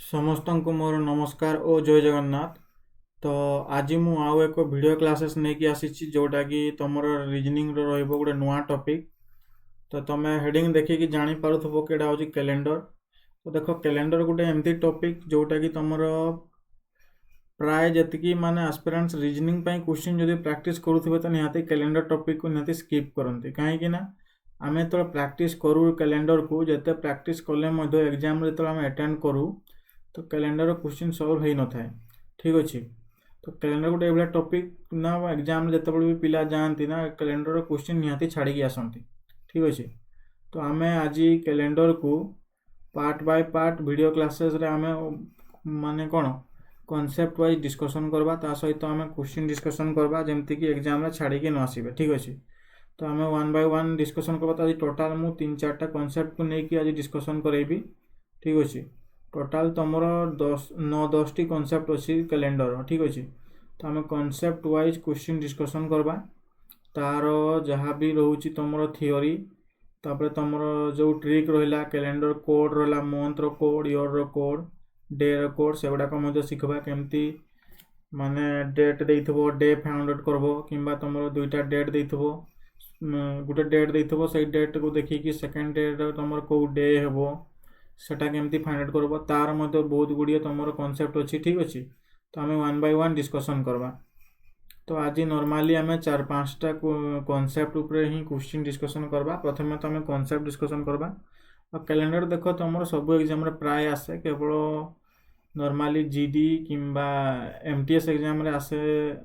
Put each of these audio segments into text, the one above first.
समस्त को मोर नमस्कार और जय जगन्नाथ। तो आज मु आउ एक वीडियो क्लासेस नहीं कि आसी जोटा कि तुम रिजनिंग रोटे नुआ टॉपिक। तो तुम हेडिंग देखिकी जानी पारुथबो कि एटा होची कैलेंडर। तो देखो कैलेंडर गोटे एमती टॉपिक जोटा कि तुम प्राय जी माने एस्पिरेंट्स रिजनिंग क्वेश्चन जदि प्रैक्टिस करुवे तो निहाती कैलेंडर टॉपिक को निहाती स्किप करती कहीं आम जो प्रैक्टिस करूँ कैलेंडर को जिते प्रैक्टिस कले एग्जाम जो आम अटेंड करूँ तो कैलेंडर क्वेश्चन सॉल्व हो न था। ठीक अच्छे। तो कैलेंडर गोटे एभलिया टॉपिक ना एग्जाम जिते भी पिला जाती ना कैलेंडर क्वेश्चन निहाती छाड़ी आसती। ठीक अच्छे। तो आम आज कैलेंडर को part by part video classes रे आम माने कौन कॉन्सेप्ट वाइज डिस्कशन करवा ता सहित आम क्वेश्चन डिस्कशन करवा जमती कि एग्जाम रे छाड़ी न आसबे। ठीक अच्छे। तो आम वन बाय वन डिस्कशन करवा। आज टोटाल मु 3-4टा कॉन्सेप्ट को लेकिन आज डिस्कशन करेबी। ठीक अच्छे। टोटाल तुमर 9-10 टी कॉन्सेप्ट अच्छी कैलेंडर। ठीक अच्छे। तो आम कॉन्सेप्ट वाइज क्वेश्चन डिस्कशन करवा तार जहाँ भी रोचे तुम थियोरी तापर तुमर जो ट्रिक रहा कैलेंडर कोड रहा मंथ रो कोड ईयर रो कोड डे रो कोड से गुड़ाक शिखा केमती माने डेट देइथबो डे फाउंड आउट करबो किंबा तुमर दुईटा डेट देइथबो गोटे डेट देइथबो से डेट को देखिकी सेकेंड डेट तुमर को डे हेबो सेटा केमती फाइंड आउट करबो तार मध्ये बहुत गुड़िए तुमर कॉन्सेप्ट अच्छी। ठीक अच्छे। तो आम वन बाय वन डिस्कशन करवा। तो आज नॉर्मली आम 4-5टा कॉन्सेप्ट उपरे ही क्वेश्चन डिस्कशन करवा। प्रथम तो आम कॉन्सेप्ट डिस्कशन करवा। और कैलेंडर देख तुम सब एग्जाम रे प्राय आसे केवल नॉर्मली जीडी किंबा एमटीएस एग्जाम रे आसे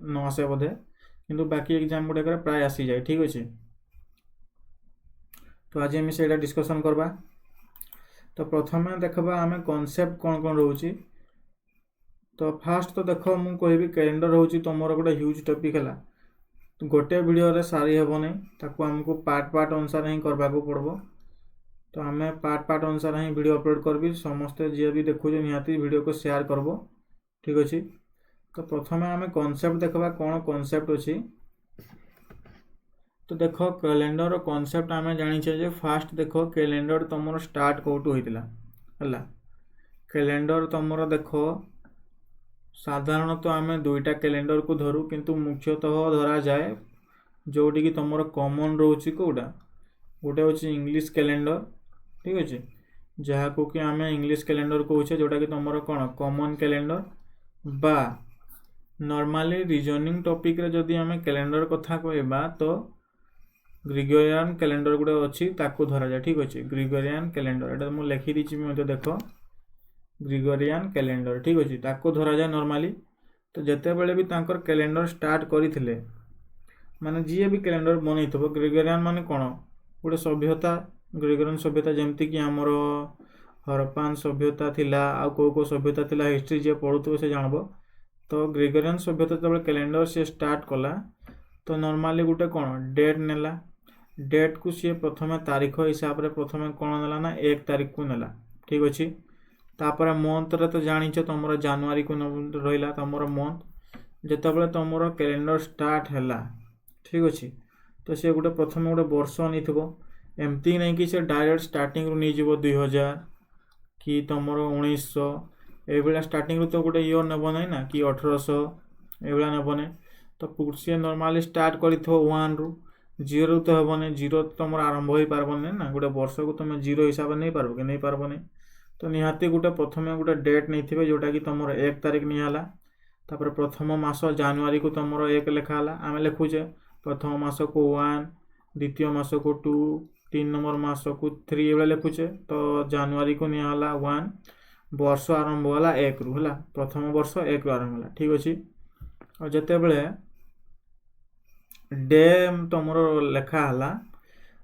न आसे बोधे किंतु बाकी एग्जाम गुड़ाक प्राय आसी जाए। ठीक अच्छे। तो आज आम से डिस्कशन करवा। तो प्रथम देखा आम कॉन्सेप्ट कौन कौन रोचे। तो फास्ट तो देख मु कहि कैलेंडर हूँ तुम गोटे ह्यूज टॉपिक है गोटे वीडियो सारी हेबनी ताकू आमको पार्ट पार्ट अनुसार ही करने को पड़बो। तो आम पार्ट पार्ट अनुसार ही वीडियो अपलोड करबी समस्ते जी भी देखु निहाती वीडियो को शेयर करबो। ठीक अच्छे। तो प्रथम आम कॉन्सेप्ट देखा कौन कॉन्सेप्ट अच्छी। तो देख कैलेंडर कॉन्सेप्ट आम जाने फास्ट देख कैलेंडर तुम स्टार्ट कौटू होता है कैलेंडर तुम देख साधारणतः आम दुईटा कैलेंडर को धरू किंतु मुख्यतः धरा जाए जोटी कि तुम कॉमन रोचे कौटा गोटे हूँ इंग्लिश कैलेंडर। ठीक अच्छे। जहाँ को कि आम इंग्लिश कैलेंडर कहे जोटा कि तुम कौन कॉमन कैलेंडर बा नॉर्मली रीजनिंग टॉपिक रे जदि आम कैलेंडर कथा कहबा तो ग्रेगोरियन कैलेंडर गुटे अच्छी ताकू धरा जाए। ठीक अच्छे। ग्रेगोरियन कैलेंडर एटा मुझे लिखी दीची देख ग्रेगोरियन कैलेंडर। ठीक अच्छे। ताकू धरा जाए नॉर्मली। तो जिते बड़े भी तांकर कैलेंडर स्टार्ट करथिले माने जी भी कैलेंडर बनईथबो ग्रेगोरियन माने कौन गोटे सभ्यता ग्रेगोरियन सभ्यता जमती कि आमर हरप्पान सभ्यता थिला आ को सभ्यता थिला हिस्ट्री जे पढ़ुथबो से जानबो। तो ग्रेगोरियन सभ्यता जब कैलेंडर से स्टार्ट कला तो नॉर्मली गोटे कौन डेट नेला डेट को सी प्रथम तारीख हिसाब से प्रथम कौन नेला ना 1 तारीख को नेला। ठीक अच्छे। तापर मंथ रे तो जानिछ तुम जनवरी को रहा तुम मंथ जितेबाला तुम कैलेंडर स्टार्ट है। ठीक अच्छे। तो सी गोटे प्रथम गोटे वर्ष नहीं एमती नहीं कि डायरेक्ट स्टार्टिंग रू नहीं 2000 कि तुम 1900 ये स्टार्टिंग रू तो गोटे ईयर नेब ना ना कि 1800 ये नेब ना। तो सी नॉर्मली स्टार्ट कर 1 रू 0 तो हेबनी 0 तुम आरंभ हो पारबनी ना गोटे वर्ष को तुम 0 हिसाब से नहीं पार्ब कि नहीं पारबनी। तो निहाती गोटे प्रथम गोटे डेट नहीं थे जोटा कि तुम 1 तारीख निहाला तापर प्रथम मास जनवरी को तुम 1 लिखाला आम लिखुचे प्रथम मास को 1 द्वितीय मास को 2 3 नंबर मास को 3 ये लिखुचे। तो जनवरी को निहाला 1 वर्ष आरंभ होला 1 रू है प्रथम वर्ष 1 रू आरंभ होला। ठीक अच्छे। और जिते बड़े डे तुम लिखाला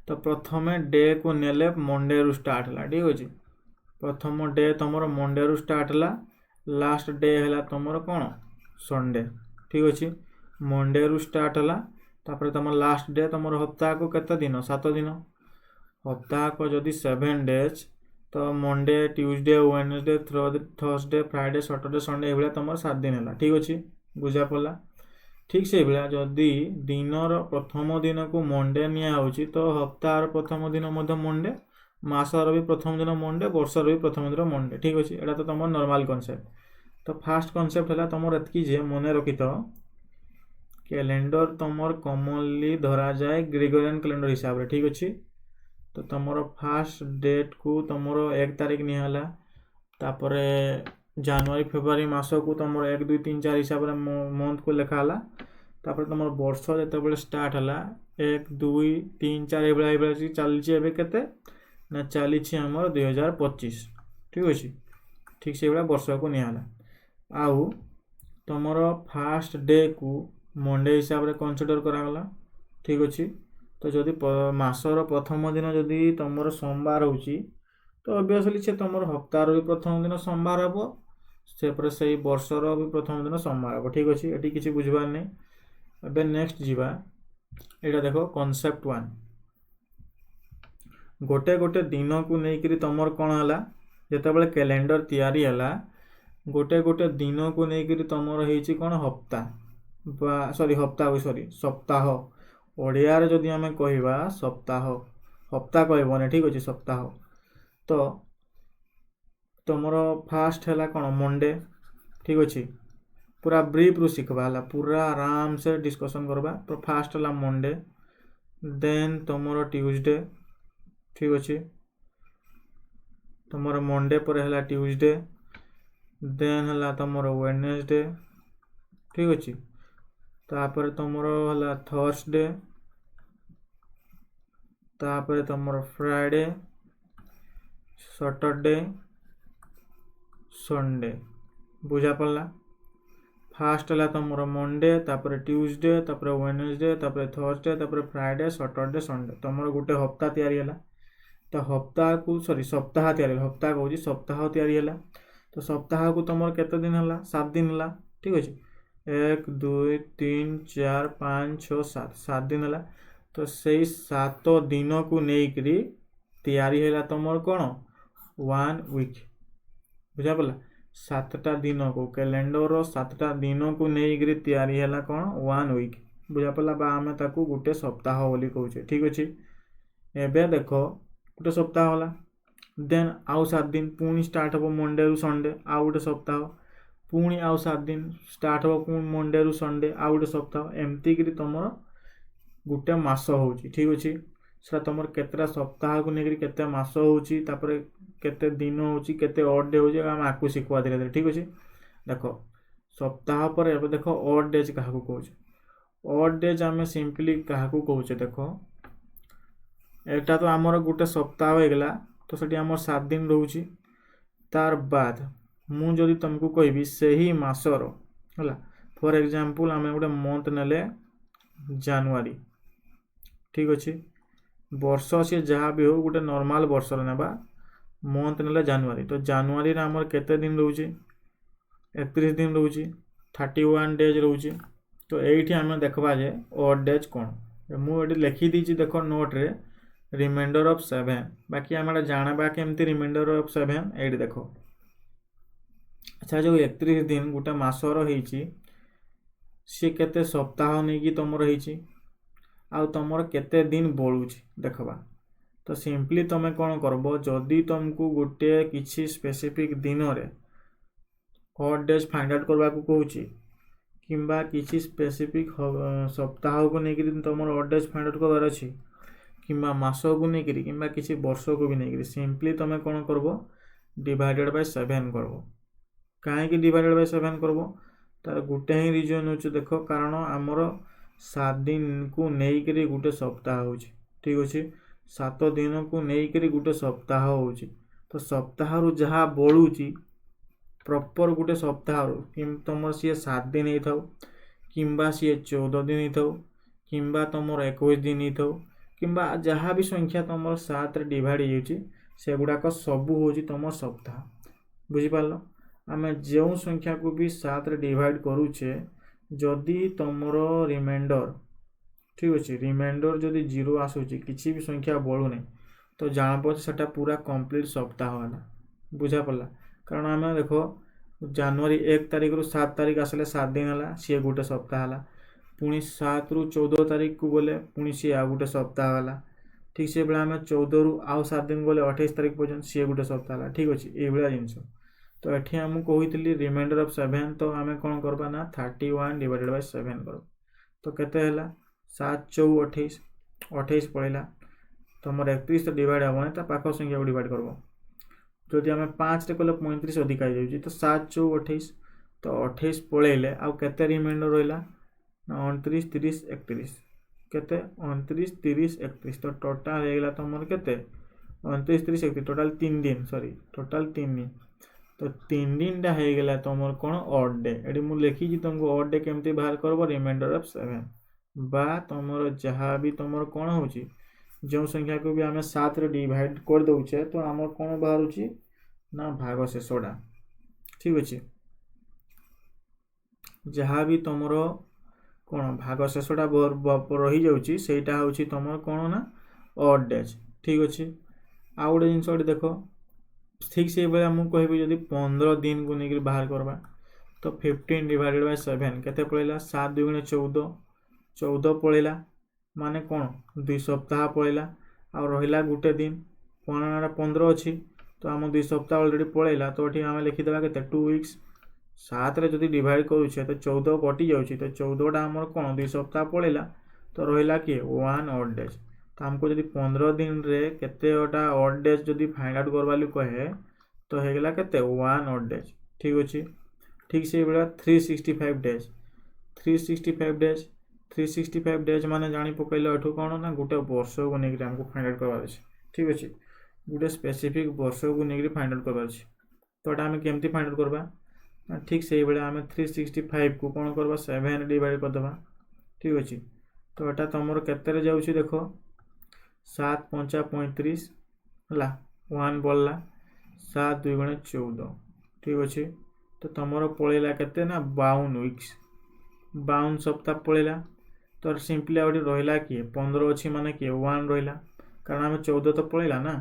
तो प्रथम डे को नेले मंडे रू स्टार्ट है। ठीक अच्छे। प्रथम डे तुम मंडे रू स्टार्ट है लास्ट डे है तुम कौन संडे। ठीक अच्छे। मंडे रू स्टार्ट है तापर तुम लास्ट डे तुम हप्ताह को केते दिन 7 दिन हप्ताह को जदि 7 डेज तो Monday Tuesday Wednesday Thursday Friday Saturday Sunday ये तुम 7 दिन है। ठीक अच्छे। बुझा पड़ा। ठीक से भाया जदि दिन प्रथम दिन को मंडे निया तो हप्ताह प्रथम दिन मंडे ମାସର ବି ପ୍ରଥମ ଦିନ ମଣ୍ଡେ, ବର୍ଷର ବି ପ୍ରଥମ ଦିନ ମଣ୍ଡେ। ଠିକ୍ ଅଛି, ଏଇଟା ତ ତୁମର ନର୍ମାଲ୍ କନସେପ୍ଟ। ତ ଫାର୍ଷ୍ଟ କନସେପ୍ଟ ହେଲା ତୁମର ଏତିକି ଯେ ମନେ ରଖିଥ କ୍ୟାଲେଣ୍ଡର ତୁମର କମନଲି ଧରାଯାଏ ଗ୍ରେଗୋରିଆନ୍ କ୍ୟାଲେଣ୍ଡର ହିସାବରେ। ଠିକ୍ ଅଛି, ତ ତୁମର ଫାର୍ଷ୍ଟ ଡେଟ୍କୁ ତୁମର 1 ତାରିଖ ନିଆହେଲା, ତାପରେ ଜାନୁଆରୀ ଫେବୃଆରୀ ମାସକୁ ତୁମର 1 2 3 4 ହିସାବରେ ମନ୍ଥକୁ ଲେଖା ହେଲା। ତାପରେ ତୁମର ବର୍ଷ ଯେତେବେଳେ ଷ୍ଟାର୍ଟ ହେଲା 1 2 3 4 ଏଇଭଳିଆ ଚାଲିଛି। ଏବେ କେତେ ନା ଚାଲିଛି ଆମର 2025। ଠିକ୍ ଅଛି, ଠିକ୍ ସେଇଭଳିଆ ବର୍ଷକୁ ନିଆହେଲା। ଆଉ ତୁମର ଫାର୍ଷ୍ଟ ଡେକୁ ମଣ୍ଡେ ହିସାବରେ କନସିଡର କରାଗଲା। ଠିକ୍ ଅଛି, ତ ଯଦି ମାସର ପ୍ରଥମ ଦିନ ଯଦି ତୁମର ସୋମବାର ହେଉଛି, ତ ଅବଭିୟସଲି ସେ ତୁମର ହପ୍ତାର ବି ପ୍ରଥମ ଦିନ ସୋମବାର ହେବ, ସେପରେ ସେଇ ବର୍ଷର ବି ପ୍ରଥମ ଦିନ ସୋମବାର ହେବ। ଠିକ୍ ଅଛି, ଏଠି କିଛି ବୁଝିବାର ନାହିଁ। ଏବେ ନେକ୍ସଟ ଯିବା, ଏଇଟା ଦେଖ କନସେପ୍ଟ 1। ଗୋଟେ ଗୋଟେ ଦିନକୁ ନେଇକରି ତୁମର କ'ଣ ହେଲା, ଯେତେବେଳେ କ୍ୟାଲେଣ୍ଡର ତିଆରି ହେଲା, ଗୋଟେ ଗୋଟେ ଦିନକୁ ନେଇକରି ତୁମର ହେଇଛି କ'ଣ ହପ୍ତା ବା ସପ୍ତାହ। ଓଡ଼ିଆରେ ଯଦି ଆମେ କହିବା ସପ୍ତାହ, ହପ୍ତା କହିବନି। ଠିକ୍ ଅଛି, ସପ୍ତାହ। ତ ତୁମର ଫାର୍ଷ୍ଟ ହେଲା କ'ଣ ମଣ୍ଡେ। ଠିକ୍ ଅଛି, ପୁରା ବ୍ରିଫ୍ରୁ ଶିଖବା ହେଲା, ପୁରା ଆରାମସେ ଡିସ୍କସନ୍ କରିବା। ତ ଫାର୍ଷ୍ଟ ହେଲା ମଣ୍ଡେ, ଦେନ୍ ତୁମର ଟ୍ୟୁଜଡେ। ଠିକ୍ ଅଛି, ତୁମର ମଣ୍ଡେ ପରେ ହେଲା ଟ୍ୟୁଜଡେ, ଦେନ୍ ହେଲା ତୁମର ୱେଡନେସଡେ। ଠିକ୍ ଅଛି, ତାପରେ ତୁମର ହେଲା ଥର୍ସଡେ, ତାପରେ ତୁମର ଫ୍ରାଇଡେ, ସଟରଡେ, ସଣ୍ଡେ। ବୁଝା ପଡ଼ିଲା? ଫାର୍ଷ୍ଟ ହେଲା ତୁମର ମଣ୍ଡେ, ତାପରେ ଟ୍ୟୁଜଡେ, ତାପରେ ୱେଡନେସଡେ, ତାପରେ ଥର୍ସଡେ, ତାପରେ ଫ୍ରାଇଡେ, ସଟରଡେ, ସଣ୍ଡେ। ତୁମର ଗୋଟେ ହପ୍ତା ତିଆରି ହେଲା। ତ ସପ୍ତାହ ତିଆରି ହେଲା, ହପ୍ତା କହୁଛି, ସପ୍ତାହ ତିଆରି ହେଲା। ତ ସପ୍ତାହକୁ ତୁମର କେତେ ଦିନ ହେଲା? 7 ଦିନ ହେଲା। ଠିକ୍ ଅଛି, 1 2 3 4 5 6 7 ଦିନ ହେଲା। ତ ସେଇ 7 ଦିନକୁ ନେଇକରି ତିଆରି ହେଲା ତୁମର କ'ଣ 1 ୱିକ୍। ବୁଝା ପଡ଼ିଲା? 7ଟା ଦିନକୁ, କ୍ୟାଲେଣ୍ଡରର 7ଟା ଦିନକୁ ନେଇକରି ତିଆରି ହେଲା କ'ଣ 1 ୱିକ୍। ବୁଝା ପଡ଼ିଲା? ବା ଆମେ ତାକୁ ଗୋଟେ ସପ୍ତାହ ବୋଲି କହୁଛେ। ଠିକ୍ ଅଛି, ଏବେ ଦେଖ ଗୋଟେ ସପ୍ତାହ ହେଲା, ଦେନ୍ ଆଉ 7 ଦିନ ପୁଣି ଷ୍ଟାର୍ଟ ହେବ ମଣ୍ଡେରୁ ସଣ୍ଡେ, ଆଉ ଗୋଟେ ସପ୍ତାହ। ପୁଣି ଆଉ 7 ଦିନ ଷ୍ଟାର୍ଟ ହେବ ପୁଣି ମଣ୍ଡେରୁ ସଣ୍ଡେ, ଆଉ ଗୋଟେ ସପ୍ତାହ। ଏମିତିକିରି ତୁମର ଗୋଟେ ମାସ ହେଉଛି। ଠିକ୍ ଅଛି, ସେଟା ତୁମର କେତେଟା ସପ୍ତାହକୁ ନେଇକରି କେତେ ମାସ ହେଉଛି, ତାପରେ କେତେ ଦିନ ହେଉଛି, କେତେ ଅଡ୍ ଡେ ହେଉଛି, ଆମେ ଆକୁ ଶିଖିବା ଧୀରେ ଧୀରେ। ଠିକ୍ ଅଛି, ଦେଖ ସପ୍ତାହ ପରେ ଏବେ ଦେଖ ଅଡ୍ ଡେଜ୍ କାହାକୁ କହୁଛେ। ଅଡ୍ ଡେଜ୍ ଆମେ ସିମ୍ପଲି କାହାକୁ କହୁଛେ, ଦେଖ ଏଇଟା ତ ଆମର ଗୋଟେ ସପ୍ତାହ ହେଇଗଲା, ତ ସେଠି ଆମର 7 ଦିନ ରହୁଛି। ତାର ବାଦ ମୁଁ ଯଦି ତୁମକୁ କହିବି ସେହି ମାସର ହେଲା, ଫର୍ ଏକ୍ଜାମ୍ପଲ୍ ଆମେ ଗୋଟେ ମନ୍ଥ ନେଲେ ଜାନୁଆରୀ। ଠିକ୍ ଅଛି, ବର୍ଷ ସିଏ ଯାହା ବି ହେଉ ଗୋଟେ ନର୍ମାଲ୍ ବର୍ଷରେ ନେବା, ମନ୍ଥ ନେଲେ ଜାନୁଆରୀ। ତ ଜାନୁଆରୀରେ ଆମର କେତେ ଦିନ ରହୁଛି? 31 ଦିନ ରହୁଛି, 31 ଡେଜ୍ ରହୁଛି। ତ ଏଇଠି ଆମେ ଦେଖିବା ଯେ ଅଡ୍ ଡେଜ୍ କ'ଣ। ମୁଁ ଏଠି ଲେଖିଦେଇଛି ଦେଖ ନୋଟ୍ରେ, ରିମାଇଣ୍ଡର ଅଫ୍ 7। ବାକି ଆମେ ଏଇଟା ଜାଣିବା କେମିତି ରିମାଇଣ୍ଡର ଅଫ୍ 7। ଏଇଠି ଦେଖ, ଆଚ୍ଛା ଯେଉଁ 31 ଦିନ ଗୋଟେ ମାସର ହେଇଛି, ସିଏ କେତେ ସପ୍ତାହ ନେଇକି ତୁମର ହେଇଛି, ଆଉ ତୁମର କେତେ ଦିନ ବଳୁଛି ଦେଖବା। ତ ସିମ୍ପଲି ତୁମେ କ'ଣ କରିବ, ଯଦି ତୁମକୁ ଗୋଟେ କିଛି ସ୍ପେସିଫିକ୍ ଦିନରେ ଅଡ୍ ଡେଜ୍ ଫାଇଣ୍ଡ ଆଉଟ୍ କରିବାକୁ କହୁଛି, କିମ୍ବା କିଛି ସ୍ପେସିଫିକ୍ ସପ୍ତାହକୁ ନେଇକରି ତୁମର ଅଡ୍ ଡେଜ୍ ଫାଇଣ୍ଡ ଆଉଟ୍ କରିବାର ଅଛି, କିମ୍ବା ମାସକୁ ନେଇକରି, କିମ୍ବା କିଛି ବର୍ଷକୁ ବି ନେଇକରି, ସିମ୍ପଲି ତୁମେ କ'ଣ କରିବ, ଡିଭାଇଡେଡ଼ ବାଇ 7 କରିବ। କାହିଁକି ଡିଭାଇଡେଡ଼ ବାଇ 7 କରିବ? ତାର ଗୋଟେ ହିଁ ରିଜନ୍ ହେଉଛି, ଦେଖ କାରଣ ଆମର 7 ଦିନକୁ ନେଇକରି ଗୋଟେ ସପ୍ତାହ ହେଉଛି। ଠିକ୍ ଅଛି, 7 ଦିନକୁ ନେଇକରି ଗୋଟେ ସପ୍ତାହ ହେଉଛି। ତ ସପ୍ତାହରୁ ଯାହା ବଳୁଛି ପ୍ରପର୍ ଗୋଟେ ସପ୍ତାହରୁ, ତୁମର ସିଏ 7 ଦିନ ହେଇଥାଉ, କିମ୍ବା ସିଏ 14 ଦିନ ହେଇଥାଉ, କିମ୍ବା ତୁମର 21 ଦିନ ହେଇଥାଉ, କିମ୍ବା ଯାହା ବି ସଂଖ୍ୟା ତୁମର 7ରେ ଡିଭାଇଡ଼ ହେଇଯାଉଛି, ସେଗୁଡ଼ାକ ସବୁ ହେଉଛି ତୁମ ସପ୍ତାହ। ବୁଝିପାରିଲ? ଆମେ ଯେଉଁ ସଂଖ୍ୟାକୁ ବି 7ରେ ଡିଭାଇଡ଼ କରୁଛେ, ଯଦି ତୁମର ରିମାଇଣ୍ଡର, ଠିକ୍ ଅଛି, ରିମାଇଣ୍ଡର ଯଦି 0 ଆସୁଛି, କିଛି ବି ସଂଖ୍ୟା ବଳୁନି, ତ ଜାଣିବ ସେଟା ପୁରା କମ୍ପ୍ଲିଟ୍ ସପ୍ତାହ ହେଲା। ବୁଝା ପଡ଼ିଲା? କାରଣ ଆମେ ଦେଖ ଜାନୁଆରୀ 1 ତାରିଖରୁ 7 ତାରିଖ ଆସିଲେ 7 ଦିନ ହେଲା, ସିଏ ଗୋଟେ ସପ୍ତାହ ହେଲା। ପୁଣି 7ରୁ 14 ତାରିଖକୁ ଗଲେ ପୁଣି ସିଏ ଆଉ ଗୋଟେ ସପ୍ତାହ ହେଲା। ठीक से बेला आम 14 रु आउ 7 दिन गले 28 तारीख पर्यंत सी गोटे सप्ताह है। ठीक अच्छे ये जिनस तो ये आमको कही रिमाइंडर ऑफ 7 तो आम कौन करवा ना 31 डिवाइडेड बाय 7 कर तो केते है 7 4 28 28 पड़ेगा तुम 31 तो डिवाइड हे तो पाख संख्या को डिवाइड कर जदि आम 5 कले 35 अधिक हो जाए तो 7 4 28 तो 28 पलैले आउ केते रिमाइंडर रहा 29 30 31 केते 29 30 31 तो टोटाल होगा तुम केते 29 30 31 टोटाल 3 दिन सॉरी टोटाल 3 दिन तो 3 दिन टा होगा तुम कौन ऑड डे ये मुझे लिखी तुमको ऑड डे केमती बाहर कर रिमाइंडर ऑफ 7 बा तुम जहाँ भी तुम कौन हो जो संख्या को भी आम 7 रे डिवाइड कर दौचे तो आम कौन बाहर ना भाग शेषटा। ठीक अच्छे जहाँ भी तुम कौन भाग शेषटा रही जाटा हूँ तुम कौन ना ऑड डेज। ठीक अच्छे आउ गोटे जिन देख ठीक से भाई मुझे कहबी जब 15 दिन को लेकर बाहर करवा तो 15 डिवाइडेड बाय 7 केते पड़ेगा 7 2 गुणे 14 14 पड़ेगा माने कौन 2 सप्ताह पड़ेगा आ रहा गोटे दिन कौन 15 अच्छी तो आम 2 सप्ताह अलरेडी पड़ेगा तो ये आम लिखिदेवा के 2 वीक्स 7 रे जदि डिवाइड करुचे तो 14 कटि जाऊँगी तो 14टा आम कौन 2 सप्ताह पड़ेगा तो रहा किए 1 ऑड डेज तो हमको जब 15 दिन रे केतेटा ऑड डेज जदि फाइंड आउट करवा कहे तो होगा केते 1 ऑड डेज। ठीक अच्छे ठीक से भाया 365 डेज 365 डेज माने जानी पकड़े एठू कौन ना गोटे वर्ष को लेकर आमको फाइंड आउट करवार अच्छे। ठीक अच्छे गोटे स्पेसिफिक वर्ष को लेकर फाइंड आउट करवार अच्छे तो ये आम केमती फाइंड आउट करवा ठीक से भाया आम 365 को कौन करवा 7 डिवाइड करदे। ठीक अच्छे तो यहाँ तुम केते जाऊँगी देख 7 5 35 है 1 बढ़ला 7 2 गुणे 14। ठीक अच्छे तो तुम पलैला केते ना 52 वीक्स 52 सप्ताह पलैला तो सिंपली आउट रहा किए 15 अच्छी माने किए 1 रहा कारण आम 14 तो पलैला ना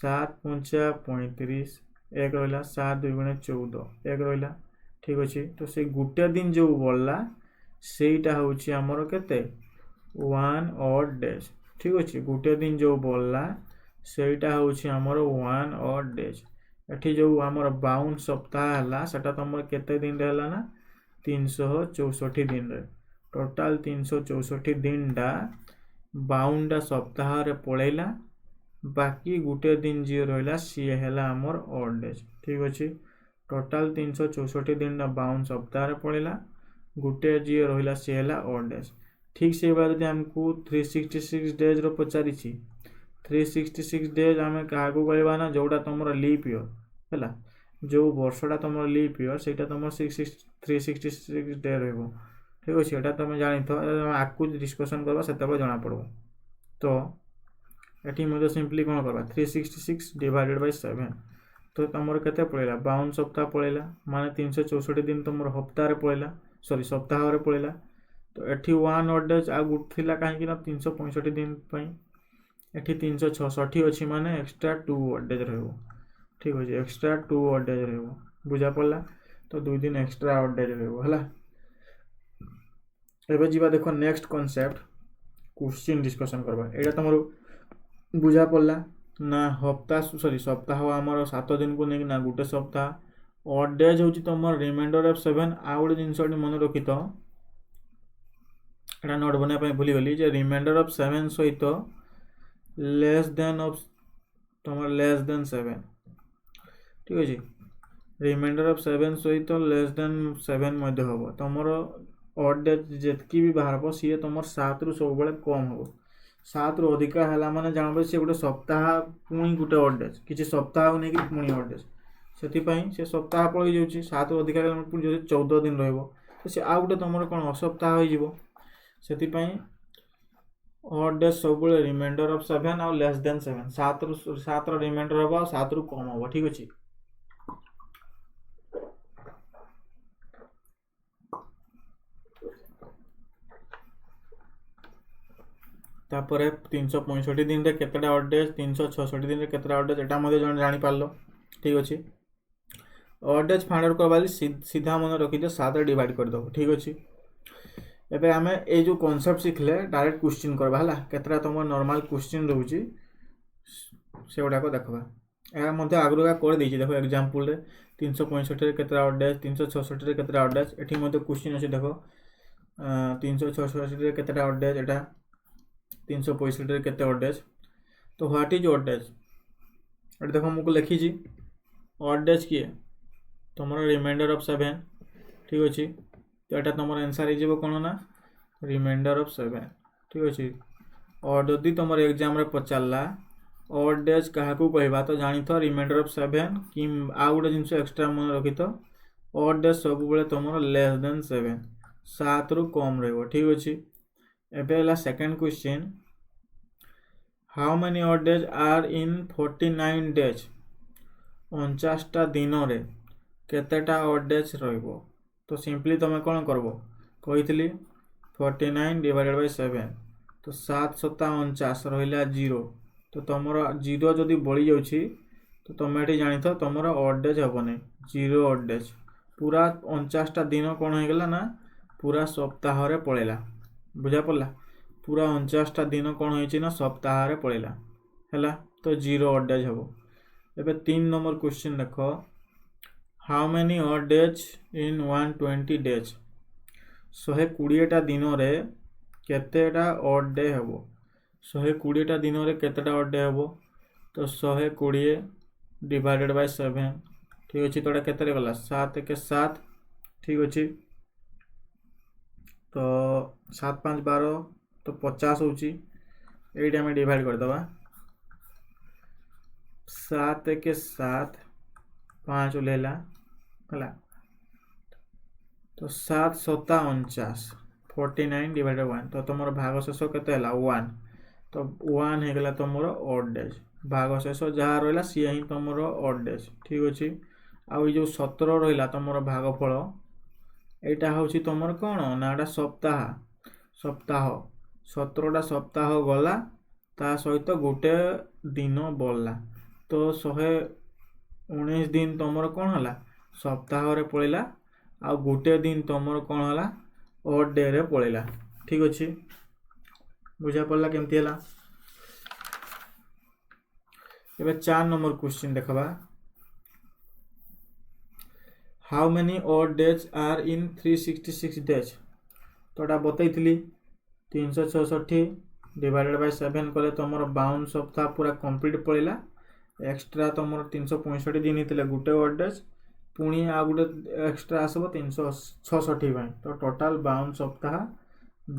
7 5 35 1 रहा 7 2 गुणे 14 1 रहा। ठीक अच्छे तो से गोटे दिन जो बढ़ला सेटा हूँ आमर केते 1 ऑड डेज। ठीक अच्छे गोटे दिन जो बढ़ला सेटा हूँ आमर 1 ऑड डेज एठी जो आमर 52 सप्ताह है सेटा तुम केते दिन रे हला ना 364 दिन रे टोटाल 364 दिन टा 52टा सप्ताह रे पलैला बाकी गोटे दिन जी रहा सी है आमर ऑड डेज। ठीक अच्छे टोटाल 364 दिन टा 52 सप्ताह रे पलैला गोटे जी रहा सी है ऑड डेज। ठीक से भाई जब आमको 366 डेज रो पचारि 366 डेज आम क्या कहवा ना जोटा तुम लीप ईयर है जो वर्षटा तुम लीप ईयर से तुम 366 डे रही। ठीक अच्छे यहाँ तुम जानी आकु डिस्कसन करवा से जना पड़ो तो ये मुझे सिंपली कौन करवा 366 डिवाइडेड बाय 7 तो तुम केते पड़ेगा 52 सप्ताह पड़ेगा माने 364 दिन तुम हप्ताह पड़ेगा सॉरी सप्ताह पड़ेगा तो ये 1 ऑड डेज आ गुट थी कहीं 365 दिन ये 366 अच्छी माने एक्सट्रा 2 ऑड डेज रही। ठीक अच्छे एक्सट्रा 2 ऑड डेज रही बुझा पड़ा तो 2 दिन एक्सट्रा ऑड डेज रही है। जीवा देखो नेक्स्ट कॉन्सेप्ट क्वेश्चन डिस्कशन करवा यहाँ तुम बुझा पड़ा ना हप्ता सॉरी सप्ताह आमर 7 दिन को लेकिन ना गोटे सप्ताह ऑड डेज हूँ तुम रिमाइंडर ऑफ 7 आउ गोटे जिन मन रखी तो यहाँ नोट बनवाई भूलीगली रिमाइंडर ऑफ 7 सहित लेस देन ऑफ तुम लेस देन 7। ठीक अच्छे रिमाइंडर ऑफ 7 सहित लेस देन 7 हम तुम ऑड डेज जितकी भी बाहर सी तुम 7 रु सब कम हम 7 रु अधिका है माने जान सी गोटे सप्ताह पुणी गोटे ऑड डेज किसी सप्ताह को लेकिन पुणी ऑड डेज से सप्ताह पड़ जाऊँगी 7 रु अधिका जो 14 दिन रो आउ गोटे तुम कौन असप्ताह से ऑड डेज सब रिमाइंडर ऑफ 7 आउ लेस देन 7 7 रिमाइंडर हम 7 रु कम हम। ठीक अच्छे तापर 365 दिन रे केतेटा ऑड डेज 366 दिन रे केतेटा ऑड डेज एटा मध्ये जण जानि पारलो। ठीक अच्छे ऑड डेज फाइंड आउट करवाली सीधा मन रखी दे 7 डिवाइड कर दो। ठीक अच्छे एबे आमे ए जो कॉन्सेप्ट शिखले डायरेक्ट क्वेश्चन करबा हला केतरा तुम नॉर्मल क्वेश्चन रहउची से गुडा को देखबा या मध्ये आगु का कर देछि देखो एग्जांपल रे 365 रे केतरा ऑड डैश 366 रे केतरा ऑड डैश एठी मध्ये क्वेश्चन अछि देखो 366 रे केतरा ऑड डैश एटा 365 रे केते ऑड डैश तो व्हाट इज ऑड डैश एटा देखो मुको लिखि छी ऑड डैश की तुमरो रिमाइंडर ऑफ 7 ठीक अछि तो एटा तुमरो आंसर हिजबो कोन ना रिमाइंडर ऑफ 7 ठीक अछि और जदि तुमरो एग्जाम रे पचारला ऑड डैश कहा को कहबा तो जानि तो रिमाइंडर ऑफ 7 कि आ गुडे जिंस एक्स्ट्रा मन रखि तो ऑड डैश सब बेले तुमरो लेस देन 7 7 रु कम रहबो ठीक अछि एबे ला second question how many odd days are in 49 days 49 टा दिन रे केतेटा ऑड डेज रहइबो तो सिंपली तुम कोन करबो कहितली 49 डिवाइडेड बाय 7 तो 7 7 49 रहिला 0 तो तुमरो 0 जदी बळी जाउची तो तुम एठी जानि तो तुमरो ऑड डेज हबो नै 0 ऑड डेज पूरा 49 टा दिन कोन हो गेला ना पूरा सप्ताह रे पळेला बुझा पड़ला पूरा 49 टा दिन कोन होइची ना सप्ताह रे पळेला हैला तो 0 ऑड डेज हबो एबे 3 नंबर क्वेश्चन देखो how many odd days in 120 days 120 टा दिन रे केतेटा ऑड डे हबो 120 टा दिन रे केतेटा ऑड डे हबो तो 120 डिवाइडेड बाय 7 ठीक अछि तोडा केते रे गला 7 के 7 ठीक अछि तो 7 5 12 तो 50 होची एटा में डिवाइड कर दबा 7 के 7 5 लेला हला तो 7 7 49 49 डिवाइडेड 1 तो तुमरो भाग शेष केते हला 1 तो 1 हे गेला तुमरो ऑड डेज भाग शेष जहा रहला सी ही तुमरो ऑड डेज ठीक अछि आ ई जो 17 रहला तुमरो भागफल एटा होची तुमरो कोन नाडा सप्ताह सप्ताह 17 टा सप्ताह गला ता सहित गोटे दिन बोलला तो 119 दिन तुमरो कोन हला सप्ताह रे पळेला आ गोटे दिन तुमरो कोन हला ऑड डे रे पळेला ठीक अछि बुझा पड़ला केमती हला एबे 4 नंबर क्वेश्चन देखबा how many odd days are in 366 days तोटा बतैथिली 366 डिवाइडेड बाय 7 कले तुमरो 52 सप्ताह पूरा कंप्लीट पळेला एक्स्ट्रा तुमरो 365 दिन हितले गुटे ऑड डेज पुणी आ गुटे एक्स्ट्रा आसबो 366 बाय तो टोटल 52 सप्ताह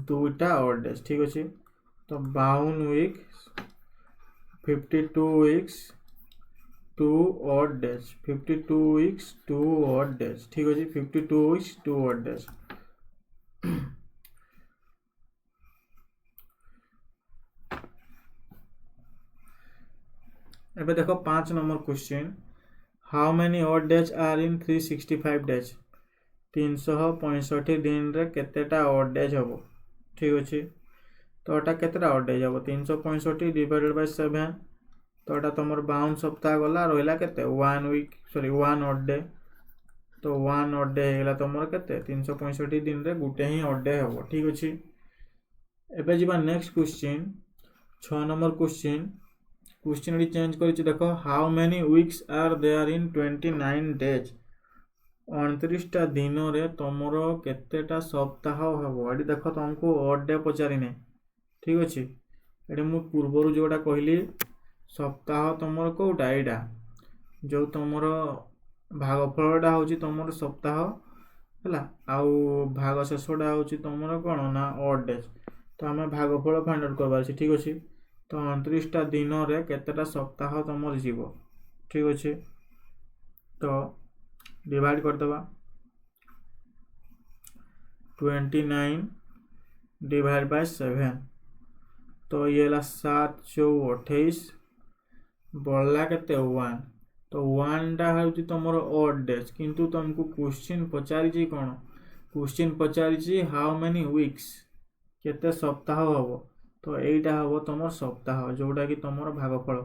दुईटा ऑड डेज ठीक अछि तो 52 week 52 weeks 2 odd days 52 weeks 2 odd days ठीक अछि 52 वीक्स 2 ऑड डेज एबे देखो 5 number question how many odd days are in 365 days 365 दिन रे केतेटा ऑड डेज हबो ठीक अछि तो एटा केतेटा ऑड डेज हबो 365 डिवाइडेड बाय 7 तो एटा तमर 52 सप्ताह गला रहला केते 1 वीक सॉरी 1 ऑड डे तो 1 ऑड डे हेला तमर केते 365 दिन रे गुटे ही ऑड डे हबो ठीक अछि एबे जिबा नेक्स्ट क्वेश्चन 6 नंबर क्वेश्चन री चेंज करिछि देखो how many weeks are there in 29 days 29 टा दिन रे तमरो केतेटा सप्ताह हबो एडी देखो तुमको ऑड डे पचारिने ठीक अछि एडी मु पूर्वरु जोटा कहली सप्ताह तमरो कोटा एडा जो तमरो भागफलटा होची तमरो सप्ताह हला आउ भाग शेषटा होची तमरो कोन ना ऑड डेज तो हमें भागफल फाइंड आउट करबार छी ठीक अछि तो 29 टा दिन रे केतेटा सप्ताह तमर जीवो ठीक अछि तो डिवाइड कर दबा 29 डिवाइड बाय 7 तो ये ला 7 4 28 बढ़ला केते 1 तो 1 टा होची तमरो ऑड डेज किंतु तुमको क्वेश्चन पचारि छी कोन क्वेश्चन पचारि छी हाउ मेनी वीक्स केते सप्ताह हबो तो एटा हबो तमर सप्ताह जोटा कि तमर भागफल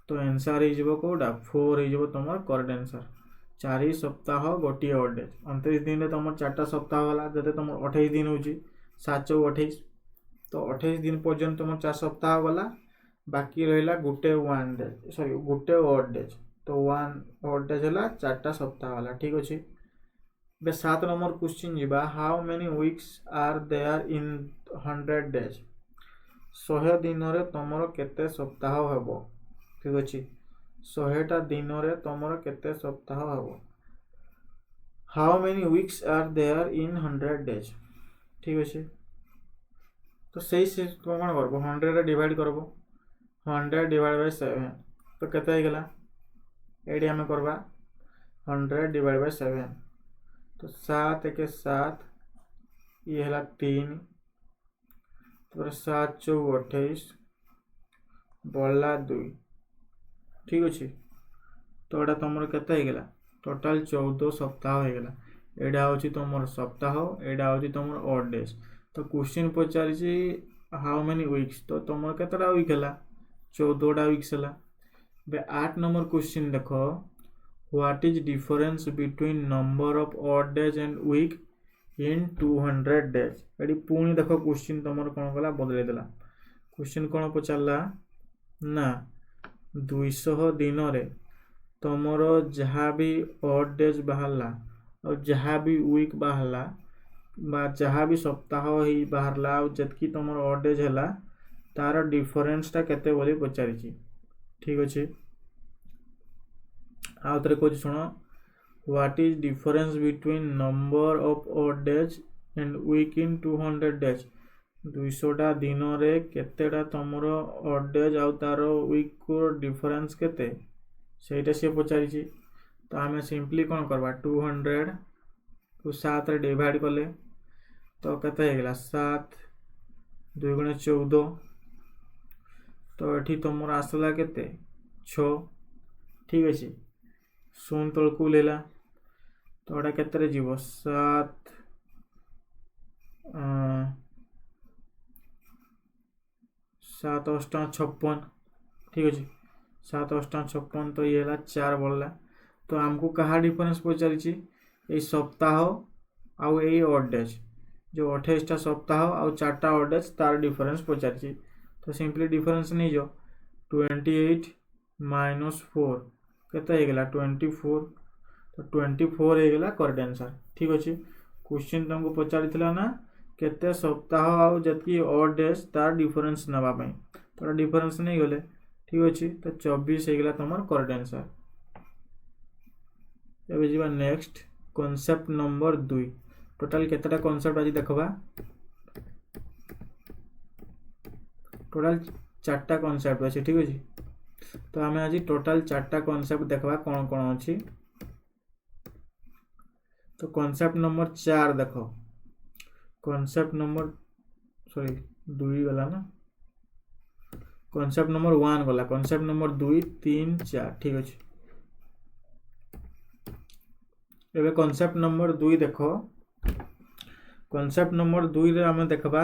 तो आंसर हे जबो कोडा 4 हे जबो तमर करेक्ट आंसर 4 सप्ताह गोटी ऑड डेज 29 दिन रे तमर 4टा सप्ताह होला जते तमर 28 दिन होची 7 चौ 28 तो 28 दिन पर्यंत तुम 4 सप्ताह गला बाकी रहा गोटे वन डे सॉरी गोटे ऑड डेज तो वन ऑड डेज है 4टा सप्ताह वाला ठीक अच्छे। बे 7 नंबर क्वेश्चन जीवा how many weeks are there in 100 days 100 दिन रे तुमर केते सप्ताह हेबो ठीक अच्छे 100टा दिन रे तुमर केते सप्ताह हेबो how many weeks are there in 100 days ठीक अच्छे। तो सही से तुम कौन कर 100 रे डिवाइड करब 100 डिवाइड बाय 7 तो केते हो गला एडी हमें करबा 100 डिवाइड बाय 7 तो 7 एक 7 ये है 3 तो 7 चौ 28 बढ़ला 2 ठीक अच्छे। तो एटा तुम केते हो गला टोटाल 14 सप्ताह हो गला एडा होची तुम सप्ताह एडा होची तुम ऑड डेज। तो क्वेश्चन पचारि हाउ मेनी वीक्स तो तुम केतटा वीक है 14टा वीक्स है। बे 8 नंबर क्वेश्चन देख what is difference between number of odd days and week in 200 days एडी पुणी देख क्वेश्चन तुम कौन कला बदल देला क्वेश्चन कौन पचारा ना 200 दिन रे तुमर जहाँ भी ऑड डेज बाहरला और जहाँ भी वीक बाहरला बा जहाँ भी सप्ताह ही बाहरला और जतकी तुम ऑड डेज है तार डिफरेंसटा केते बोली पचारि ठीक अच्छे। आउ थे कह शुण what is difference between number of odd days and week in 200 days 200टा दिन रे केतेटा तुमर ऑड डेज आउ तार वीक को डिफरेंस केते सेटा सी पचारि। तो आम सिंपली कौन करवा 200 को 7 डिवाइड कले तो केते हो गला 7 2 गुणे 14 तो ये तुम आसला केते 6 ठीक अच्छे 0 तलक लेला तो एटा केते जीव 7 7 8 56 ठीक अच्छे 7 8 56 तो ये 4 बढ़ला। तो आमको कहा डिफरेंस पचारि सप्ताह आउ ए ऑड डेज जो 28टा सप्ताह आउ 4टा ऑड डेज तार डिफरेंस पचारि। तो सिंपली डिफरेंस नहीं जो 28 माइनस 4 केते हो गला 24 तो 24 हो गला करेक्ट आंसर ठीक अच्छे। क्वेश्चन तुमको पचारि ना केते सप्ताह आउ जतकी ऑड डेज तार डिफरेंस नवा पई तो डिफरेंस नहीं गले ठीक अच्छे। तो 24 हो गला तुम करेक्ट आंसर। एबे जीवा नेक्स्ट कॉन्सेप्ट नंबर 2 टोटल केतेटा कॉन्सेप्ट आज देखबा टोटल 4टा कॉन्सेप्ट अच्छे ठीक अच्छे। तो आम आज टोटल 4टा कॉन्सेप्ट देखबा कौन कौन अच्छी। तो कॉन्सेप्ट नंबर 4 देख कॉन्सेप्ट नंबर सॉरी 2 गला ना कॉन्सेप्ट नंबर 1 गला कॉन्सेप्ट नंबर 2 3 4 ठीक अच्छे। एबे कॉन्सेप्ट नंबर 2 देख कॉन्सेप्ट नंबर 2 रे आम देखबा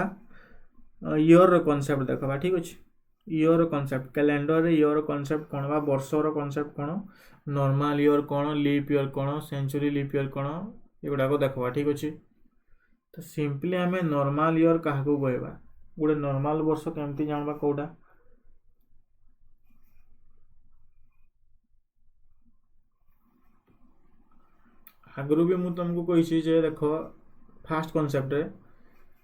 ईयर कॉन्सेप्ट देखबा ठीक अच्छे। ईयर कॉन्सेप्ट कैलेंडर रे ईयर कॉन्सेप्ट कौन बा वर्षर कॉन्सेप्ट कौन नॉर्मल ईयर कौन लीप ईयर कौन सेंचुरी लीप ईयर कौन एगुड़ा को देखबा ठीक अच्छे। तो सिंपली आम नॉर्मल ईयर क्या कहबा गोटे नॉर्मल वर्ष केमती जानबा कौटा आगु भी मुझे तुमको कही देख फास्ट कॉन्सेप्ट रे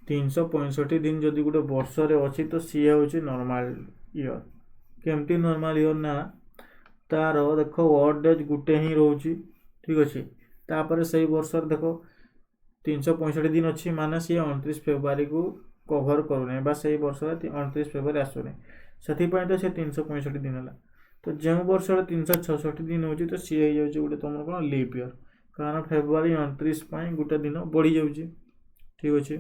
365 दिन जदि गोटे वर्ष रे अच्छी तो सी हूँ नॉर्मल ईयर केमती नॉर्मल ईयर ना तार देख ऑड डेज गुटे ही रोचे ठीक अच्छे। तापर से वर्ष देख 365 दिन अच्छी माने सी 29 फेब्रुआरी को कभर करूने बा से वर्ष 29 फेब्रुआरी आसुने से तो सी 365 दिन है। तो जो वर्ष 366 दिन हो तो सी हो गोटे तुम कौन लीप ईयर कारण फेब्रुआरी 29 गोटे दिन बढ़ी जाऊँगी ठीक अच्छे।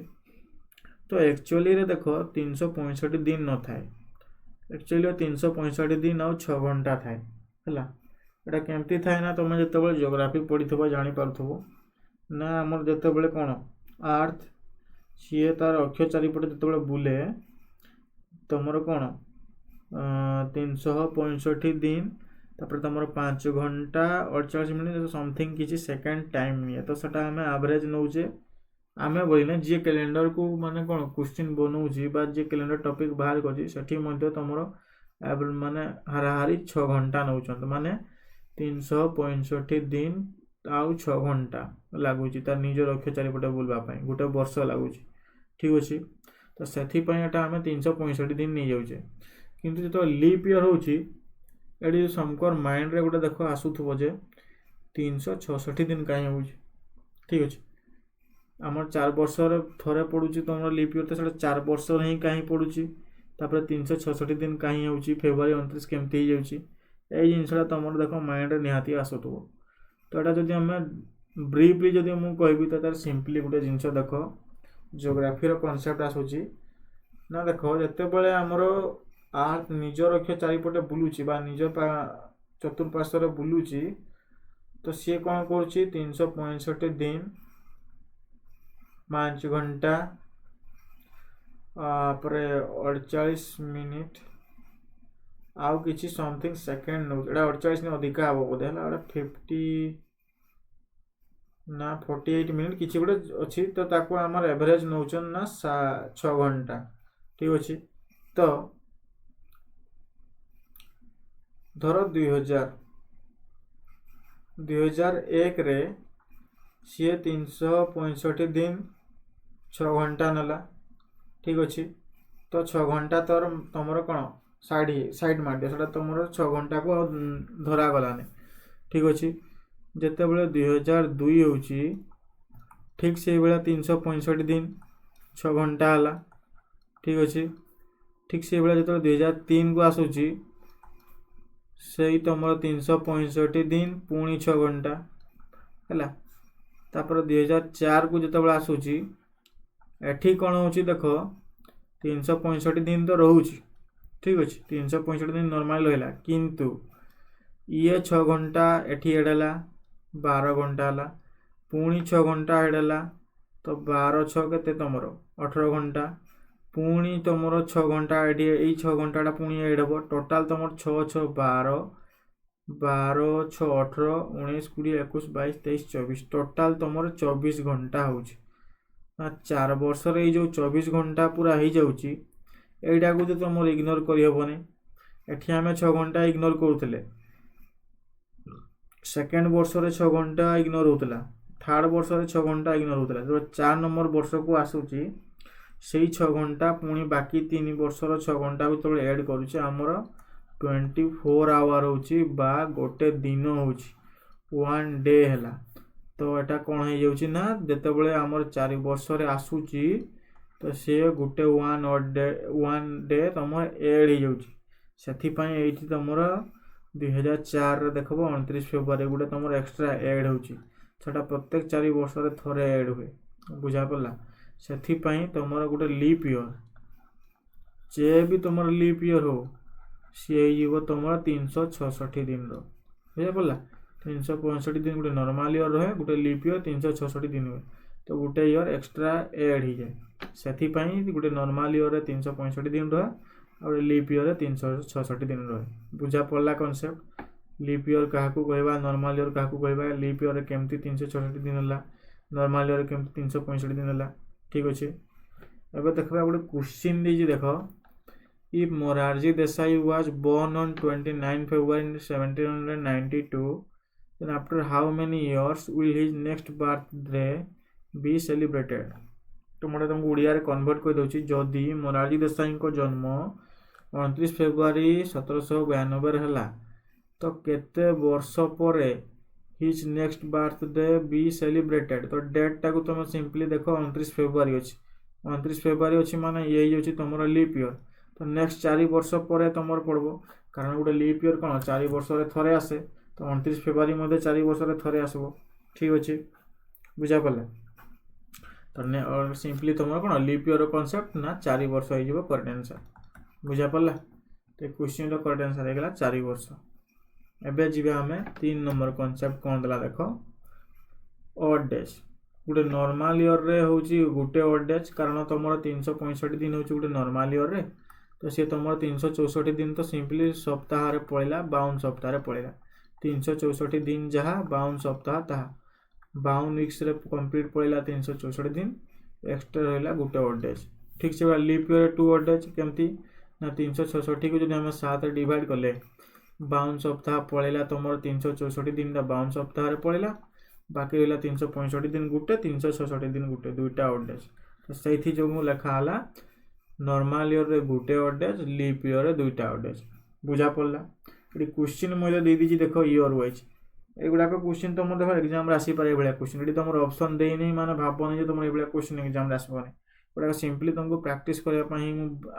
तो एक्चुअली रे देख 365 दिन न थाए एक्चुअली 365 दिन आउ 6 घंटा थाए है एटा केमती थाए ना तुम जो जियोग्राफी पढ़ी जानी पार्थबो ना आमर जिते कौन अर्थ सी तार अक्ष चारिपटे जिते बुले तुमर कौन 365 दिन तापर तुम 5 घंटा 48 मिनट समथिंग किसी सेकेंड टाइम निए तो सेटा आम एवरेज नौचे आमे बोलिने जे कैलेंडर को माने कोन क्वेश्चन बनौछि बा जे कैलेंडर टॉपिक बाहर करछि सेठी मध्ये तमरो माने हाराहारी 6 घंटा नउछन माने 365 दिन आउ 6 घंटा लागुछि तार निज रक्ष चारिपटे बुलबा पई गोटे वर्ष लागुछि ठीक अछि तो सेथि पई एटा हमें 365 दिन नै जाउछे किंतु जो लीप ईयर होछि एडी समकर माइंड रे गोटे देखो आसुथबो जे 366 दिन काहे होछि ठीक अछि आमर 4 वर्ष रे थरे पडुछि तमर लीप ईयर तो सेटा 4 वर्ष रे ही काहे पडुछि तापर 366 दिन काहे होछि फेब्रुआरी 29 केमति हो जाउछि ए जिनसटा तमर देखो माइंड रे निहाती आसुथबो तो एटा जदि हमें ब्रीफली जदि मु कहबी तो तार सिंपली गोटे जिनस देखो जियोग्राफी रो कांसेप्ट आसुछि ना देखो जते बेले हमरो आर्थ निज रक्ष चारिपटे बुलुछि बा निज चतुर्पार्श्व रे बुलुछि तो सी कौन करुछि 365 दिन 5 घंटा परे 48 मिनिट आउ किछि समथिंग सेकंड नो एटा 48 ने अधिका हबो बोधे हला 50 ना 48 मिनिट किछि गोटे अछि तो ताको हमर एवरेज नौचन ना 6 घंटा ठीक अछि तो धरो 2001 रे सी 365 दिन 6 घंटा नला ठीक अछि तो 6 घंटा तोर तमरो कोन साइड मार दे सेटा तमरो 6 घंटा को धरा गलाने ठीक अछि जते बेले 2002 होछि ठीक से बेला 365 दिन 6 घंटा हला ठीक अछि ठीक से बेला जते 2003 को आसुछि सेही तमरो 365 दिन पुणी 6 घंटा हला तापर 2004 को जते बेला आसुछि एठी कोन होछि देखो 365 दिन तो रहउछि ठीक अछि 365 दिन नॉर्मल रहला किंतु ये 6 घंटा एठी एडला 12 घंटा हला पुणी 6 घंटा एडला तो 12 6 केते तमरो 18 घंटा पुणी तमरो 6 घंटा एडी एई 6 घंटाटा पुणी एडबो टोटल तमरो 6 6 12 12 6 18 19 20 21 22 23 24 टोटल तमरो 24 घंटा होछि 4 वर्ष रे जो 24 घंटा पूरा हो जाउछि एटा को तो मोर इग्नोर करि हबने एठी हमें 6 घंटा इग्नोर करथले सेकंड वर्ष रे 6 घंटा इग्नोर होतला थर्ड वर्ष रे 6 घंटा इग्नोर होतला जो 4 नंबर वर्ष को आसुछि सेही 6 घंटा पुणी बाकी 3 वर्ष रो 6 घंटा को तो ऐड करूछि हमर 24 आवर होछि बा गोटे दिन होछि 1 डे हला तो एटा कोन हो जाउछि ना जते बेले हमर 4 वर्ष रे आसुछि तो से गोटे 1 डे तमर ऐड हो जाउछि सेथि पई एठी तमर 2004 रे देखबो 29 फेब्रुआरी गोटे तमर एक्स्ट्रा ऐड होछि सेटा प्रत्येक 4 वर्ष रे थरे ऐड हुए बुझा पड़ला सेथि पई तमर गोटे लीप ईयर जे भी तमर लीप ईयर हो सी जीवो तमर 366 दिन रो बुझा पड़ला 365 दिन गोटे नॉर्मल ईयर रहे गोटे लीप ईयर 366 दिन हुए तो गोटे ईयर एक्स्ट्रा ऐड हो जाए सेथि पई गोटे नॉर्मल ईयर रे 365 दिन रहे और लीप ईयर रे 366 दिन रहे बुझा पड़ला कांसेप्ट लीप ईयर काहाकू कहबा नॉर्मल ईयर काहाकू कहबा लीप ईयर रे केमती 366 दिन हला नॉर्मल ईयर रे केमती 365 दिन हला ठीक अछि एबे देखबा गोटे क्वेश्चन दी जे देखो if Morarji Desai was born on 29 February 1792 then after how many years will his next birthday be celebrated तो मोटे तुमको उड़िया रे कन्वर्ट कर दउची जदी मोरारजी देसाई को जन्म 29 फेब्रुआरी 1792 हला तो केते वर्ष परे his next birthday be celebrated तो डेट टाको तुम सिंपली देखो 29 फेब्रुआरी अछि 29 फेब्रुआरी अछि माने ये होची तमरो लीप ईयर तो नेक्स्ट 4 वर्ष परे तमर पड़बो कारण गोटे लीप ईयर कोन 4 वर्ष रे थरे आसे तो 29 फेब्रुआरी मध्ये 4 वर्ष रे थरे आसबो ठीक अछि बुझा पले तो ने और सिंपली तमर कोन लीप ईयर कांसेप्ट ना 4 वर्ष होई जिवो करेक्ट आंसर बुझा पड़ला तो क्वेश्चन रो करेक्ट आंसर हे गेला 4 वर्ष एबे जिबे हमें 3 नंबर कांसेप्ट कोन दला देखो ऑड डेज गोटे नॉर्मल ईयर रे होची गोटे ऑड डेज कारण तमर 365 दिन होची गोटे नॉर्मल ईयर रे तो सी तुम 364 दिन तो सिंपली सप्ताह रे पड़ेगा 52 सप्ताह रे पड़ेगा 364 दिन जहाँ 52 सप्ताह ताहा 52 वीक्स रे कंप्लीट पड़ेगा 364 दिन एक्स्ट्रा रहा गोटे ऑड डेज ठीक से लीप ईयर 2 ऑड डेज केमती ना 366 को जब आम 7 डिवाइड कले 52 सप्ताह पड़ेगा तुम 364 दिन 52 सप्ताह पड़ेगा बाकी रहा 365 दिन गोटे 366 दिन गोटे दुईटा ऑड डेज तो से जो लिखाला नॉर्मल ईयर रे गोटे ऑड डेज लीप ईयर रे दुईटा ऑड डेज बुझा पड़ला ये क्वेश्चन मुझे दे दीजिए देख ईयर वाइज एगुड़ाक क्वेश्चन तुम देख एग्जाम आसीपारे ये क्वेश्चन ये तुम ऑप्शन देनी माने भावनी जो तुम ये क्वेश्चन एग्जाम आसपानी गुड़ाक सिंपली तुमको प्रैक्टिस करने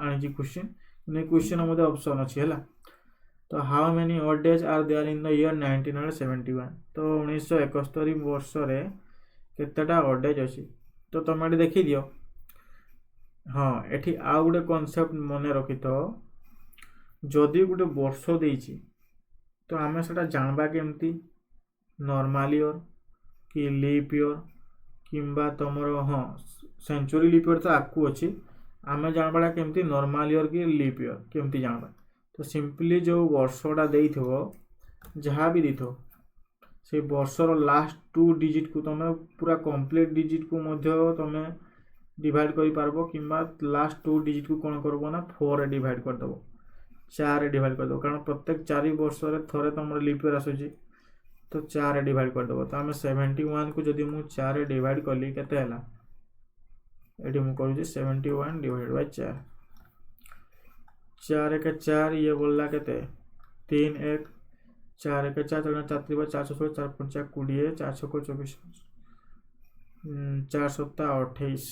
आनी क्वेश्चन नहीं क्वेश्चन मुझे ऑप्शन अच्छी है तो how many odd days are there in the year 1971 तो 1971 वर्ष रे केतेटा ऑड डेज अच्छी तो तुम ये देखी दियो हाँ एठी आउ गोटे कॉन्सेप्ट मन रखी तो जदि गोटे वर्ष देइछि तो आम से जानवा केमती नॉर्मल ईयर कि लीप ईयर किंबा तुमर हाँ सेंचुरी लीप ईयर तो आगू अच्छी आम जानवा केमती नॉर्मल ईयर कि लीप ईयर केमती जानवा तो सिंपली जो वर्षटा देइथो जहाँ भी देइथो से वर्षर लास्ट 2 डिजिट को तुम पूरा कंप्लीट डिजिट को मध्य तुम डिवाइड कर पारबो किंबा लास्ट 2 डिजिट को कौन करबो ना 4 रे डिवाइड कर दबो 4 रे डिवाइड कर दो कारण प्रत्येक 4 वर्ष रे थरे तुम लीप ईयर आसुची तो 4 रे डिवाइड कर दबो तो आम 71 को जदि मु 4 रे डिवाइड कली केते हला एटी मु करूची 71 डिवाइड बाय 4 4 एक 4 ये बोलला केते 3 1 4 एक 4 4 4 3 4 4 5 20 4 6 24 4 7 28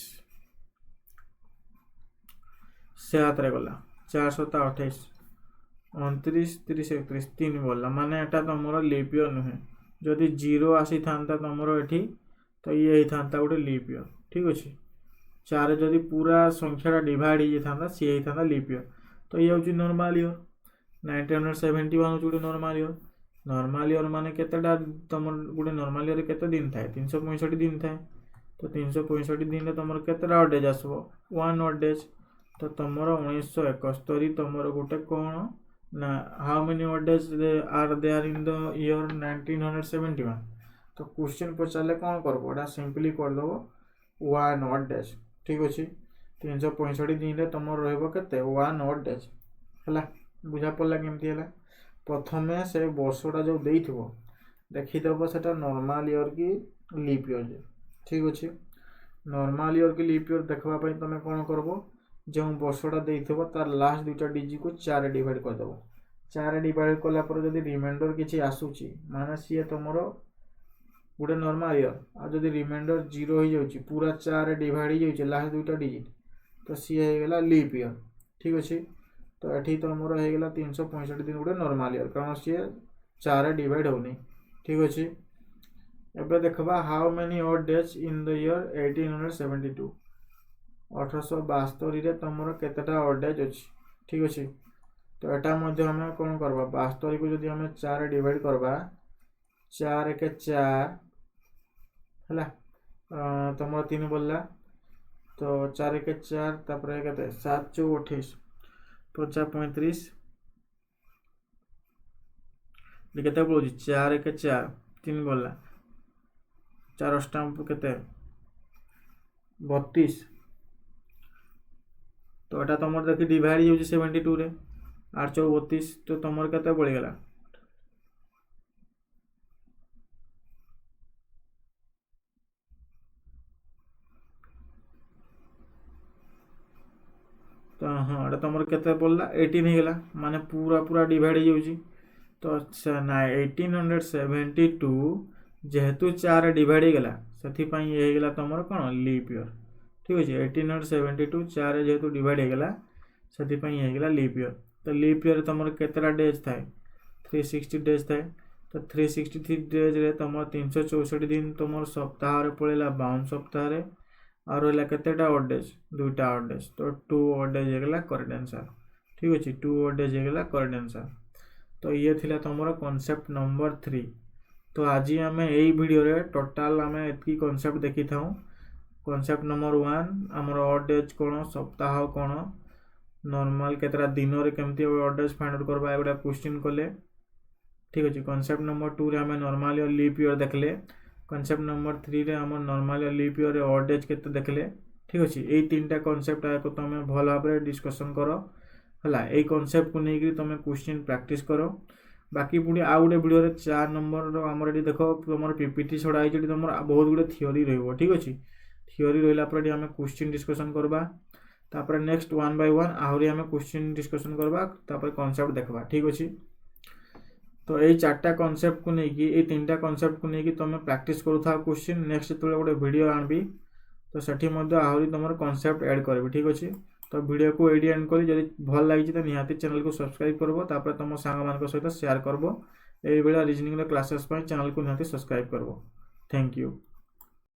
7 रे गला 4 7 28 29 30 31 3 बोलला माने एटा तुमरो लीप ईयर नुहे जदि 0 आसी थांता तुमरो एठी तो ये ही थांता गोटे लीप ईयर ठीक अछि 4 जदि पूरा संख्याटा डिवाइड ही थांता सी ही थांता लीप ईयर तो ये होची नॉर्मल ईयर 1971 होची गोटे नॉर्मल ईयर माने केतेटा तुम गोटे नॉर्मल ईयर केते दिन थाए 365 दिन थाए तो 365 दिन रे तुमरो केतेटा ऑड डेज आसबो 1 ऑड डेज तो तुमरो 1971 तुमरो गोटे कोन ना how many odd days are there in the year 1971 तो क्वेश्चन पचाले कौन करबो एटा सिंपली कर दबो 1 ऑड डेज ठीक अछि 365 दिन रे तुमरो रहबो केते 1 ऑड डेज हला बुझा पड़ला केमती हला प्रथमे से वर्षटा जो देइथबो देखि दबो सेटा नॉर्मल ईयर की लीप ईयर ठीक अछि नॉर्मल ईयर की लीप ईयर देखबा पई तमे कोन करबो जो वर्षटा देइथबो तार लास्ट दुटा डिजिट को 4 डिवाइड कर दबो 4 डिवाइड कला पर जदी रिमाइंडर किछि आसुची माने सिए तमरो गोटे नॉर्मल ईयर आ जदी रिमाइंडर 0 हो जाउची पूरा 4 डिवाइड हो जाउची लास्ट दुटा डिजिट तो सिए हो गेला लीप ईयर ठीक अछि तो एठी तमरो हो गेला 365 दिन गोटे नॉर्मल ईयर कारण सिए 4 डिवाइड होनी ठीक अछि एबे देखबा how many odd days in the year 1872 1872 रे तुमरो केतेटा ऑड डेज अछि ठीक अछि तो एटा मध्ये हम कोन करबा 72 को जदी हम 4 डिवाइड करबा 4 एक 4 हला तुमरो 3 बोलला तो 4 एक 4 तापर केते 7 4 28 50 35 ये केते बोलुची 4 एक 4 3 बोलला 4 स्टैम्प केते 32 तो एटा तुम देखि डिवाइड हो 72 रे 8 4 32 तो तुम केते पड़ गला तो हाँ एटा तुम केते पड़ला 18 हो गला माने पूरा पूरा डिवाइड हो जाउची तो ना 1872 जेहेतु 4 डिवाइड हो गला सेथि पई ये हो गला तुम कोन लीप ईयर ठीक अछि 1872 4 जेहेतु डिवाइड हो गला सेथि पई ये हो गला लीप ईयर तो लीप ईयर तुम केतेटा डेज थाए 360 डेज थाए तो 363 डेज रे तुम 364 दिन तुम सप्ताह रे पड़ेला 52 सप्ताह रे और रहला केतेटा ऑड डेज दुईटा ऑड डेज तो 2 ऑड डेज हो गला करेक्ट आंसर ठीक अछि 2 ऑड डेज हो गला करेक्ट आंसर तो ये थिला तुमरो कांसेप्ट नंबर 3 तो आज आम यही वीडियो रे टोटाल आम एतकी कांसेप्ट देखि थाउ कांसेप्ट नंबर 1 आमर ऑड डेज कोन सप्ताह कोन नॉर्मल केतरा दिन रे केमती ऑड डेज फाइंड आउट करबा एगुडा क्वेश्चन कले ठीक अछि कांसेप्ट नंबर 2 रे आम नॉर्मल ईयर लीप ईयर देखले कॉन्सेप्ट नंबर 3 रे आम नॉर्मल लीप ईयर रे ऑड डेज केते देखले ठीक अछि एई तीनटा कॉन्सेप्ट आको तमे भल भाबरे डिस्कशन करो हला एई कॉन्सेप्ट को नेकी तमे क्वेश्चन प्रैक्टिस करो बाकी पुणी आउ गोटे वीडियो रे 4 नंबर आमर एटी देखो तुमर पीपीटी छडा आइ जेटी तुमर बहुत गुडे थ्योरी रहइबो ठीक अछि थ्योरी रहला पर एटी हमें क्वेश्चन डिस्कशन करबा तापर नेक्स्ट 1 बाय 1 आहुरी हमें क्वेश्चन डिस्कशन करबा तापर कॉन्सेप्ट देखबा ठीक अछि तो ये चार्टा कॉन्सेप्ट को लेकिन ये तीनटा कॉन्सेप्ट को लेकिन तुम प्रैक्टिस करूथा क्वेश्चन नेक्स्ट जो गोटे वीडियो आनबी तो सेठी मध्य आहरी तुम कॉन्सेप्ट ऐड करबी ठीक अछि तो वीडियो को एडी एंड करी जदि भल लागी तो निहाती चैनल को सब्सक्राइब करबो तापर तुम सांग मान सहित शेयर करबो एई बेला रीजनिंग क्लासेस चैनल को निहाती सब्सक्राइब करबो थैंक यू।